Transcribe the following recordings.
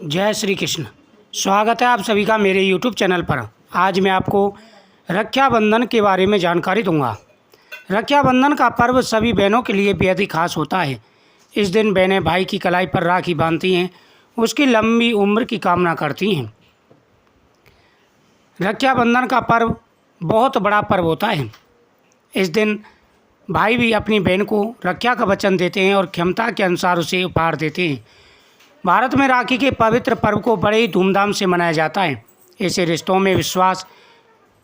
जय श्री कृष्ण। स्वागत है आप सभी का मेरे YouTube चैनल पर। आज मैं आपको रक्षाबंधन के बारे में जानकारी दूंगा। रक्षाबंधन का पर्व सभी बहनों के लिए बेहद ही खास होता है। इस दिन बहनें भाई की कलाई पर राखी बांधती हैं, उसकी लंबी उम्र की कामना करती हैं। रक्षाबंधन का पर्व बहुत बड़ा पर्व होता है। इस दिन भाई भी अपनी बहन को रक्षा का वचन देते हैं और क्षमता के अनुसार उसे उपहार देते हैं। भारत में राखी के पवित्र पर्व को बड़े ही धूमधाम से मनाया जाता है। इसे रिश्तों में विश्वास,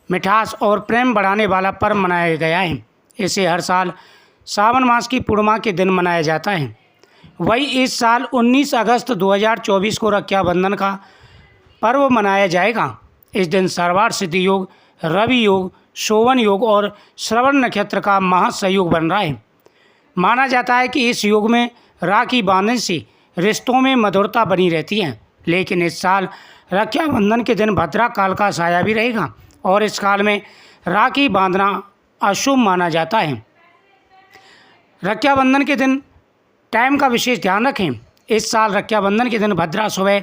मिठास और प्रेम बढ़ाने वाला पर्व मनाया गया है। इसे हर साल सावन मास की पूर्णिमा के दिन मनाया जाता है। वही इस साल 19 अगस्त 2024 को रक्षाबंधन का पर्व मनाया जाएगा। इस दिन सर्वार्थ सिद्धि योग, रवि योग, शोभन योग और श्रवण नक्षत्र का महासंयोग बन रहा है। माना जाता है कि इस योग में राखी बांधने से रिश्तों में मधुरता बनी रहती है। लेकिन इस साल रक्षाबंधन के दिन भद्रा काल का साया भी रहेगा और इस काल में राखी बांधना अशुभ माना जाता है। रक्षाबंधन के दिन टाइम का विशेष ध्यान रखें। इस साल रक्षाबंधन के दिन भद्रा सुबह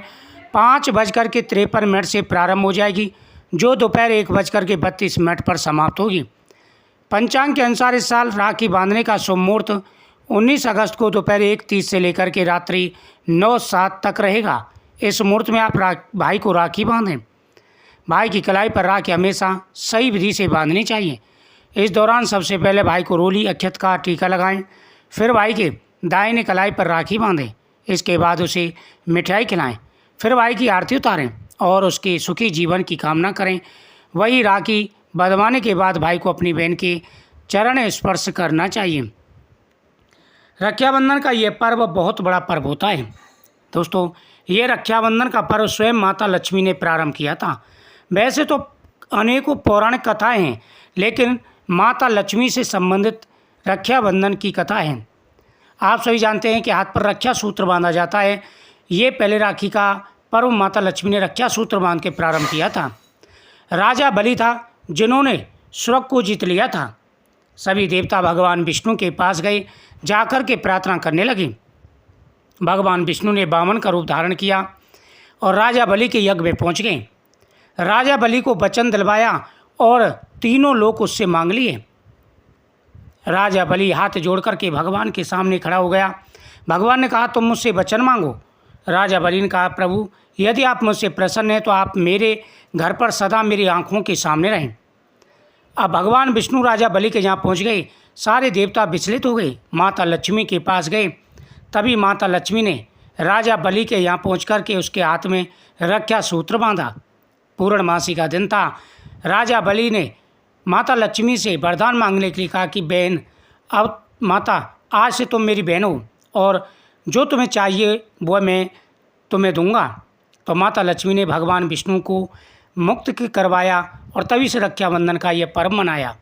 5:53 से प्रारंभ हो जाएगी, जो दोपहर 1:32 पर समाप्त होगी। पंचांग के अनुसार इस साल राखी बांधने का शुभ मुहूर्त 19 अगस्त को दोपहर 1:30 से लेकर के रात्रि 9:07 तक रहेगा। इस मुहूर्त में आप भाई को राखी बांधें। भाई की कलाई पर राखी हमेशा सही विधि से बांधनी चाहिए। इस दौरान सबसे पहले भाई को रोली अक्षत का टीका लगाएं, फिर भाई के दाहिने कलाई पर राखी बांधें। इसके बाद उसे मिठाई खिलाएं, फिर भाई की आरती उतारें और उसके सुखी जीवन की कामना करें। वही राखी बंधवाने के बाद भाई को अपनी बहन के चरण स्पर्श करना चाहिए। रक्षाबंधन का ये पर्व बहुत बड़ा पर्व होता है। दोस्तों, ये रक्षाबंधन का पर्व स्वयं माता लक्ष्मी ने प्रारंभ किया था। वैसे तो अनेकों पौराणिक कथाएं हैं, लेकिन माता लक्ष्मी से संबंधित रक्षाबंधन की कथा है। आप सभी जानते हैं कि हाथ पर रक्षा सूत्र बांधा जाता है। ये पहले राखी का पर्व माता लक्ष्मी ने रक्षा सूत्र बांध के प्रारंभ किया था। राजा बलि था जिन्होंने स्वर्ग को जीत लिया था। सभी देवता भगवान विष्णु के पास गए, जाकर के प्रार्थना करने लगे। भगवान विष्णु ने वामन का रूप धारण किया और राजा बलि के यज्ञ में पहुंच गए। राजा बलि को वचन दिलवाया और तीनों लोग उससे मांग लिए। राजा बलि हाथ जोड़कर के भगवान के सामने खड़ा हो गया। भगवान ने कहा, तुम मुझसे वचन मांगो। राजा बलि ने कहा, प्रभु, यदि आप मुझसे प्रसन्न हैं तो आप मेरे घर पर सदा मेरी आंखों के सामने रहें। अब भगवान विष्णु राजा बलि के यहाँ पहुँच गए। सारे देवता विचलित हो गए, माता लक्ष्मी के पास गए। तभी माता लक्ष्मी ने राजा बलि के यहाँ पहुँच कर के उसके हाथ में रक्षा सूत्र बांधा। पूर्णमासी का दिन था। राजा बलि ने माता लक्ष्मी से वरदान मांगने के लिए कहा कि बहन, अब माता, आज से तुम मेरी बहन हो और जो तुम्हें चाहिए वो मैं तुम्हें दूंगा। तो माता लक्ष्मी ने भगवान विष्णु को मुक्त करवाया और तभी से रक्षाबंधन का यह पर्व मनाया।